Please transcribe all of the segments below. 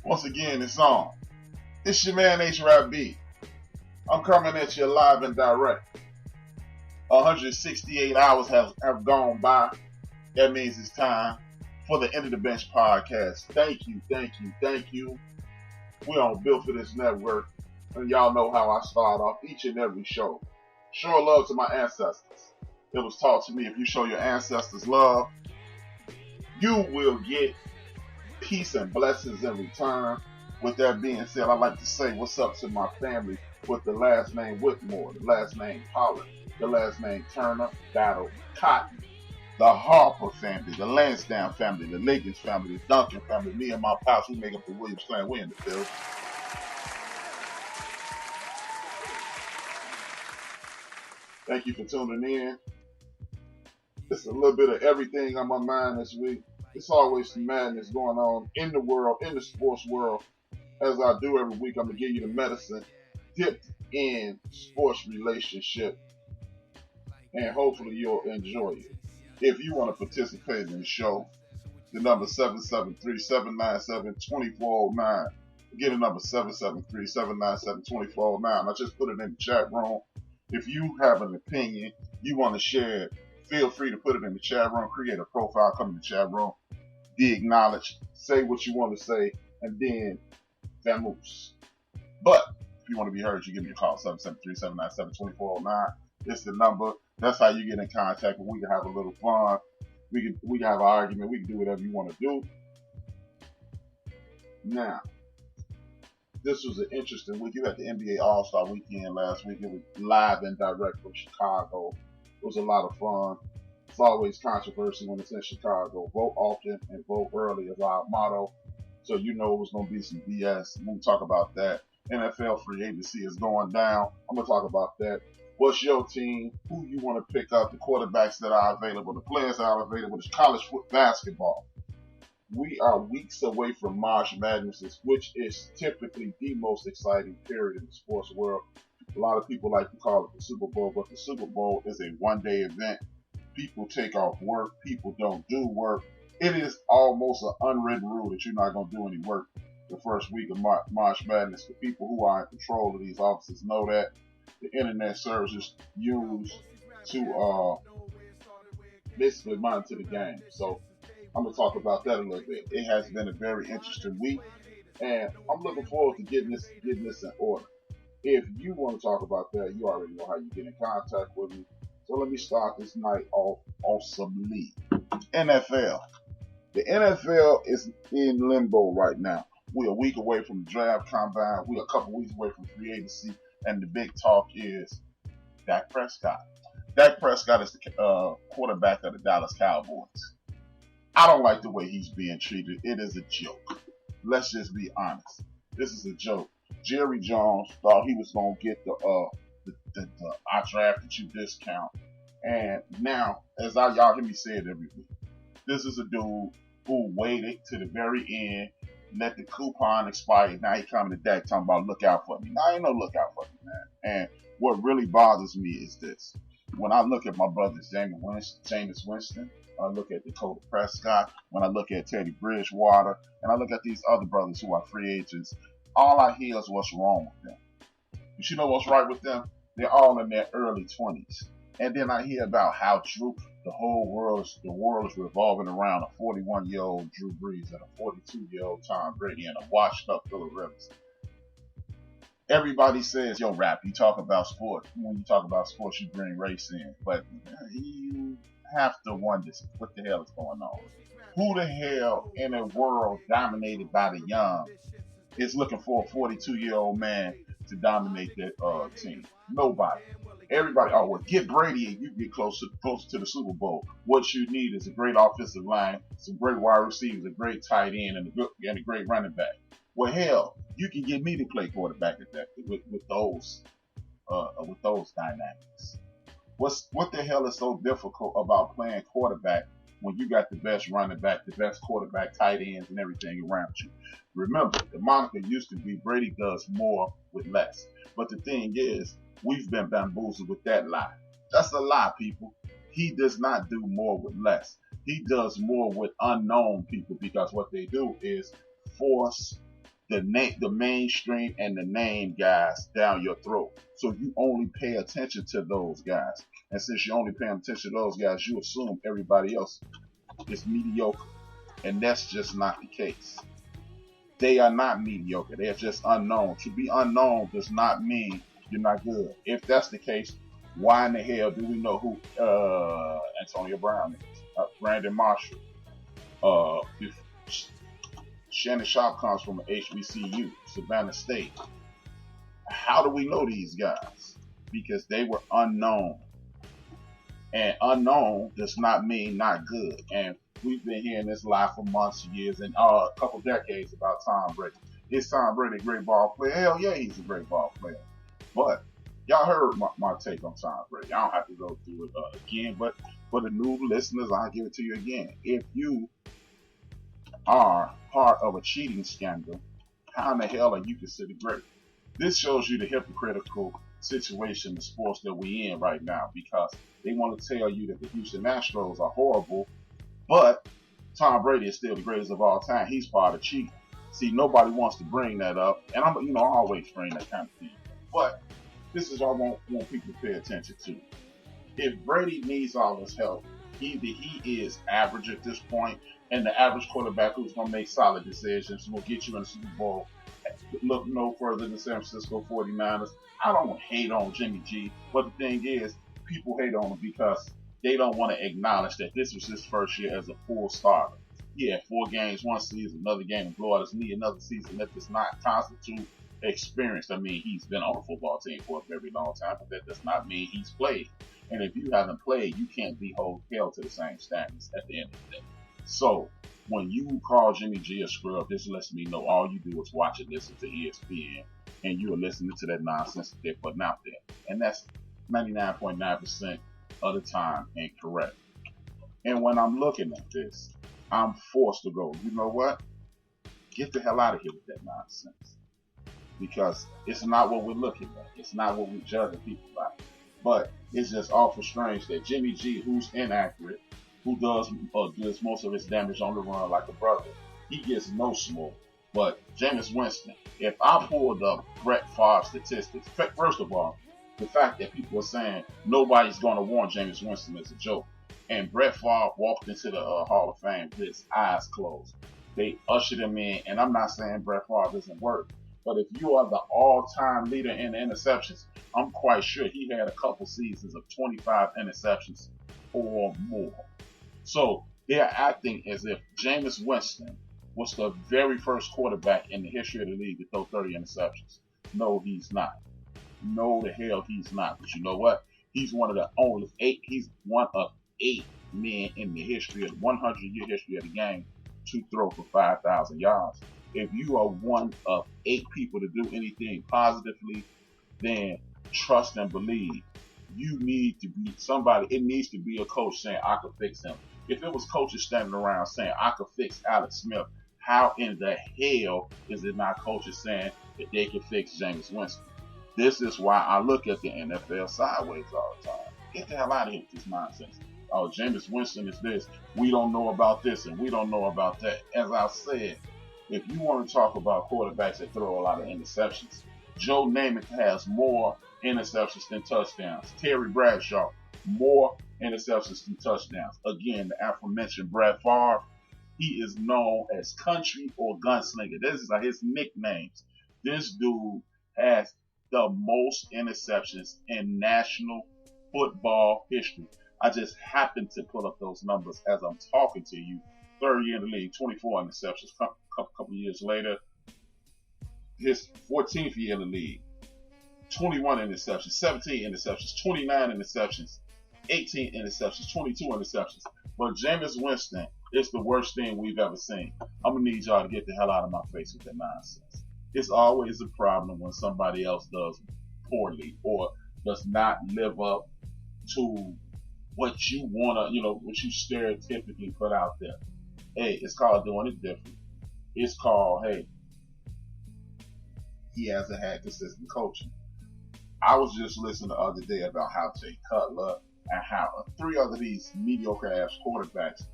Once again, it's on. It's your man HRap. I'm coming at you live and direct. 168 hours have gone by. That means it's time for the End of the Bench podcast. Thank you. We're on Built for This network, and y'all know how I start off each and every show. Show love to my ancestors. It was taught to me, if you show your ancestors love, you will get peace and blessings in return. With that being said, I like to say what's up to my family with the last name Whitmore, the last name Pollard, the last name Turner, Battle, Cotton, the Harper family, the Lansdowne family, the Liggins family, the Duncan family, me and my pops, we make up the Williams clan. We in the field. Thank you for tuning in. It's a little bit of everything on my mind this week. It's always some madness going on in the world, in the sports world. As I do every week, I'm going to give you the medicine dipped in sports relationship, and hopefully you'll enjoy it. If you want to participate in the show, the number 773-797-2409. Again, the number 773-797-2409. I just put it in the chat room. If you have an opinion, you want to share it, feel free to put it in the chat room, create a profile, come in the chat room, be acknowledged, say what you want to say, and then vamoose. But if you want to be heard, you give me a call, 773-797-2409. It's the number. That's how you get in contact, and we can have a little fun. We can have an argument. We can do whatever you want to do. Now, this was an interesting week. You had the NBA Allstar weekend last week. It was live and direct from Chicago. It was a lot of fun. It's always controversy when it's in Chicago. Vote often and vote early is our motto. So you know it was going to be some BS. We'll talk about that. NFL free agency is going down. I'm going to talk about that. What's your team? Who you want to pick up? The quarterbacks that are available, the players that are available. It's college basketball. We are weeks away from March Madness, which is typically the most exciting period in the sports world. A lot of people like to call it the Super Bowl, but the Super Bowl is a one-day event. People take off work. People don't do work. It is almost an unwritten rule that you're not going to do any work the first week of March Madness. The people who are in control of these offices know that. The internet services used to basically monitor the game. So I'm going to talk about that a little bit. It has been a very interesting week, and I'm looking forward to getting this in order. If you want to talk about that, you already know how you get in contact with me. So let me start this night off awesomely. NFL. The NFL is in limbo right now. We're a week away from the draft combine. We're a couple weeks away from free agency. And the big talk is Dak Prescott. Dak Prescott is the quarterback of the Dallas Cowboys. I don't like the way he's being treated. It is a joke. Let's just be honest. This is a joke. Jerry Jones thought he was going to get the I drafted you discount. And now, as y'all hear me say it every week, this is a dude who waited to the very end, let the coupon expire. Now he coming to Dak talking about look out for me. Now ain't no look out for me, man. And what really bothers me is this. When I look at my brothers, Jameis Winston, I look at Dakota Prescott, when I look at Teddy Bridgewater, and I look at these other brothers who are free agents, all I hear is what's wrong with them. But you know what's right with them? They're all in their early 20s. And then I hear about how the world is revolving around a 41-year-old Drew Brees and a 42-year-old Tom Brady and a washed-up Phillip Rivers. Everybody says, yo, Rap, you talk about sports. When you talk about sports, you bring race in. But you have to wonder what the hell is going on. Who the hell in a world dominated by the young is looking for a 42-year-old man to dominate their team? Nobody. Everybody, well, get Brady and you get closer to the Super Bowl. What you need is a great offensive line, some great wide receivers, a great tight end, and a great running back. Well, hell, you can get me to play quarterback at that with those dynamics. What the hell is so difficult about playing quarterback when you got the best running back, the best quarterback, tight ends, and everything around you? Remember, the moniker used to be Brady does more with less. But the thing is, we've been bamboozled with that lie. That's a lie, people. He does not do more with less. He does more with unknown people, because what they do is force the mainstream and the name guys down your throat. So you only pay attention to those guys. And since you only pay attention to those guys, you assume everybody else is mediocre. And that's just not the case. They are not mediocre. They are just unknown. To be unknown does not mean you're not good. If that's the case, why in the hell do we know who Antonio Brown is? Brandon Marshall. Shannon Sharp comes from HBCU, Savannah State. How do we know these guys? Because they were unknown. And unknown does not mean not good. And we've been hearing this lie for months, years, and a couple decades about Tom Brady. Is Tom Brady a great ball player? Hell yeah, he's a great ball player. But y'all heard my take on Tom Brady. I don't have to go through it again, but for the new listeners, I'll give it to you again. If you are part of a cheating scandal, how in the hell are you considered great? This shows you the hypocritical situation in sports that we're in right now, because they want to tell you that the Houston Astros are horrible, but Tom Brady is still the greatest of all time. He's part of cheating. See, nobody wants to bring that up, and I always bring that kind of thing. But this is what I want people to pay attention to. If Brady needs all his help, either he is average at this point, and the average quarterback who's going to make solid decisions will get you in the Super Bowl. Look no further than San Francisco 49ers. I don't hate on Jimmy G, but the thing is, people hate on him because they don't want to acknowledge that this was his first year as a full starter. He had 4 games one season, another game to blow out his knee, another season. That does not constitute experience. I mean, he's been on a football team for a very long time, but that does not mean he's played. And if you haven't played, you can't be held to the same standards at the end of the day. So, when you call Jimmy G a scrub, this lets me know all you do is watch and listen to ESPN, and you are listening to that nonsense that they're putting out there. And that's 99.9% of the time incorrect. And when I'm looking at this, I'm forced to go, you know what? Get the hell out of here with that nonsense. Because it's not what we're looking at. It's not what we're judging people by. But it's just awful strange that Jimmy G, who's inaccurate, who does most of his damage on the run like a brother, he gets no smoke. But Jameis Winston, if I pulled up Brett Favre statistics, first of all, the fact that people are saying nobody's going to warn Jameis Winston is a joke. And Brett Favre walked into the Hall of Fame with his eyes closed. They ushered him in, and I'm not saying Brett Favre doesn't work, but if you are the all-time leader in interceptions, I'm quite sure he had a couple seasons of 25 interceptions or more. So they're acting as if Jameis Winston was the very first quarterback in the history of the league to throw 30 interceptions. No, he's not. No, the hell he's not. But you know what? He's one of the only 8. He's one of 8 men in the history of 100-year history of the game to throw for 5,000 yards. If you are one of 8 people to do anything positively, then trust and believe. You need to be somebody. It needs to be a coach saying, I could fix him. If it was coaches standing around saying, I could fix Alex Smith, how in the hell is it not coaches saying that they can fix Jameis Winston? This is why I look at the NFL sideways all the time. Get the hell out of here with this nonsense. Oh, Jameis Winston is this. We don't know about this and we don't know about that. As I said, if you want to talk about quarterbacks that throw a lot of interceptions, Joe Namath has more interceptions than touchdowns. Terry Bradshaw, more interceptions than touchdowns. Again, the aforementioned Brett Favre, he is known as Country or Gunslinger. This is like his nicknames. This dude has the most interceptions in National Football history. I just happened to pull up those numbers as I'm talking to you. 3rd year in the league, 24 interceptions. Couple years later, his 14th year in the league, 21 interceptions, 17 interceptions, 29 interceptions, 18 interceptions, 22 interceptions. But Jameis Winston is the worst thing we've ever seen. I'm going to need y'all to get the hell out of my face with that nonsense. It's always a problem when somebody else does poorly or does not live up to what you want to, what you stereotypically put out there. Hey, it's called doing it different. It's called, hey, he hasn't had consistent coaching. I was just listening the other day about how Jay Cutler and how 3 other these mediocre ass quarterbacks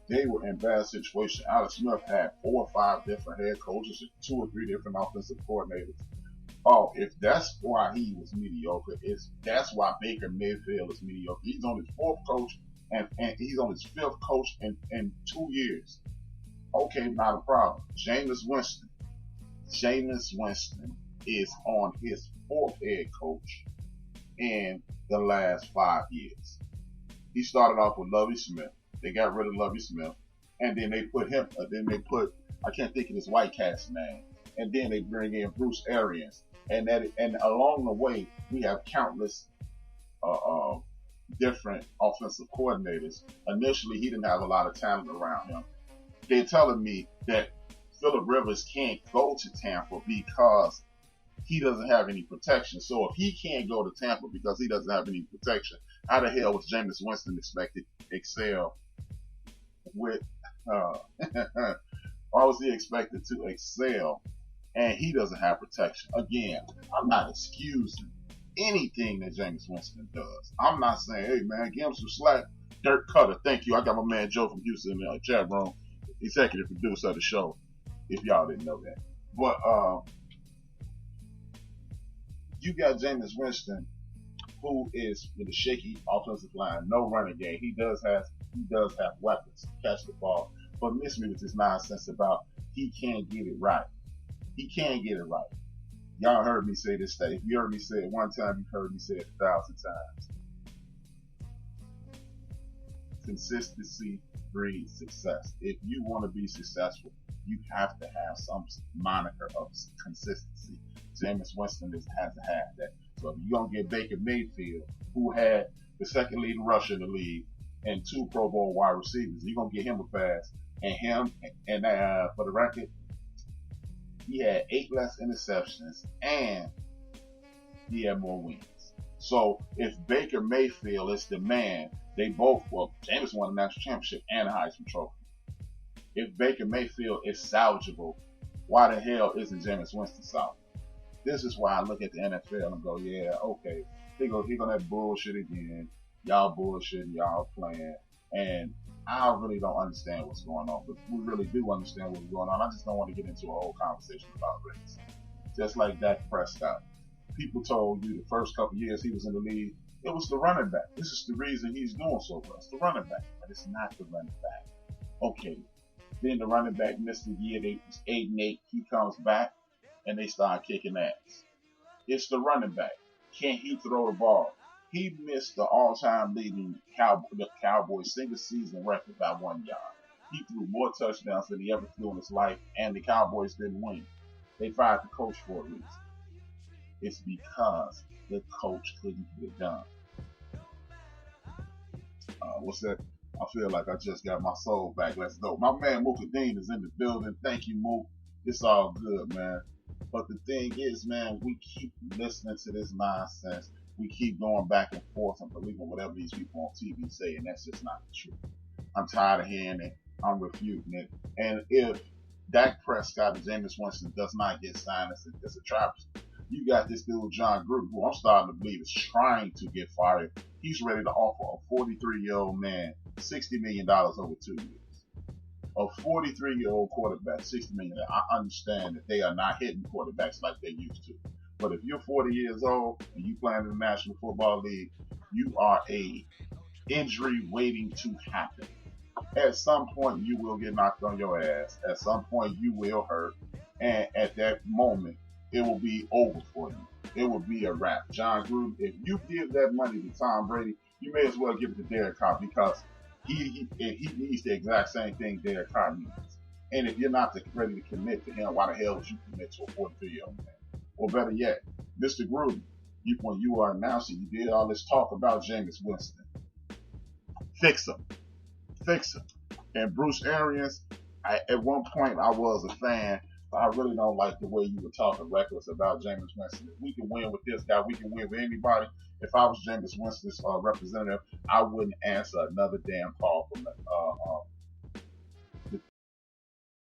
They were in bad situation. Alex Smith had 4 or 5 different head coaches and 2 or 3 different offensive coordinators. Oh, if that's why he was mediocre, that's why Baker Mayfield is mediocre. He's on his 4th coach and he's on his 5th coach in 2 years. Okay, not a problem. Jameis Winston is on his 4th head coach in the last 5 years. He started off with Lovie Smith. They got rid of Lovie Smith, and then they put him. I can't think of this white cat's name. And then they bring in Bruce Arians, and along the way we have countless different offensive coordinators. Initially, he didn't have a lot of talent around him. They're telling me that Phillip Rivers can't go to Tampa because he doesn't have any protection. So if he can't go to Tampa because he doesn't have any protection, how the hell was Jameis Winston expected to excel with? Why was he expected to excel and he doesn't have protection? Again, I'm not excusing anything that Jameis Winston does. I'm not saying, hey man, give him some slack. Dirk Cutter, thank you. I got my man Joe from Houston in the chat room, executive producer of the show, if y'all didn't know that. But you got Jameis Winston, who is with a shaky offensive line, no running game. He does have weapons to catch the ball, but miss me with this nonsense about he can't get it right. He can't get it right. Y'all heard me say this thing. If you heard me say it one time, you've heard me say it 1,000 times. Consistency breeds success. If you want to be successful, you have to have some moniker of consistency. Jameis Winston has to have that. So if you're going to get Baker Mayfield, who had the 2nd leading rusher in the league and 2 Pro Bowl wide receivers, you're going to get him a pass. And for the record, he had 8 less interceptions and he had more wins. So if Baker Mayfield is the man, Jameis won the national championship and a Heisman Trophy. If Baker Mayfield is salvageable, why the hell isn't Jameis Winston salvageable? This is why I look at the NFL and go, yeah, okay, he gonna have bullshit again. Y'all bullshitting, y'all playing, and I really don't understand what's going on. But we really do understand what's going on. I just don't want to get into a whole conversation about race. Just like Dak Prescott, people told you the first couple years he was in the league, it was the running back. This is the reason he's doing so well. It's the running back, but it's not the running back. Okay, then the running back missed a year. They was 8-8. He comes back, and they start kicking ass. It's the running back. Can he throw the ball? He missed the all-time leading Cowboys single season record by 1 yard. He threw more touchdowns than he ever threw in his life, and the Cowboys didn't win. They fired the coach for a reason. It's because the coach couldn't get it done. What's that? I feel like I just got my soul back. Let's go. My man Mook Dean is in the building. Thank you, Mook. It's all good, man. But the thing is, man, we keep listening to this nonsense. We keep going back and forth and believing whatever these people on TV say, and that's just not the truth. I'm tired of hearing it. I'm refuting it. And if Dak Prescott and Jameis Winston does not get signed, it's a travesty. You got this dude, John Gruden, who I'm starting to believe is trying to get fired. He's ready to offer a 43-year-old man $60 million over 2 years. A 43-year-old quarterback, $60 million. I understand that they are not hitting quarterbacks like they used to. But if you're 40 years old and you play in the National Football League, you are a injury waiting to happen. At some point, you will get knocked on your ass. At some point, you will hurt. And at that moment, it will be over for you. It will be a wrap. John Gruden, if you give that money to Tom Brady, you may as well give it to Derek Carr because he needs the exact same thing Derek Carr needs. And if you're not ready to commit to him, why the hell would you commit to a 43-year-old man? Or better yet, Mr. Gruden, when you are announcing, you did all this talk about Jameis Winston. Fix him. Fix him. And Bruce Arians, at one point I was a fan, but I really don't like the way you were talking reckless about Jameis Winston. If we can win with this guy, we can win with anybody. If I was Jameis Winston's representative, I wouldn't answer another damn call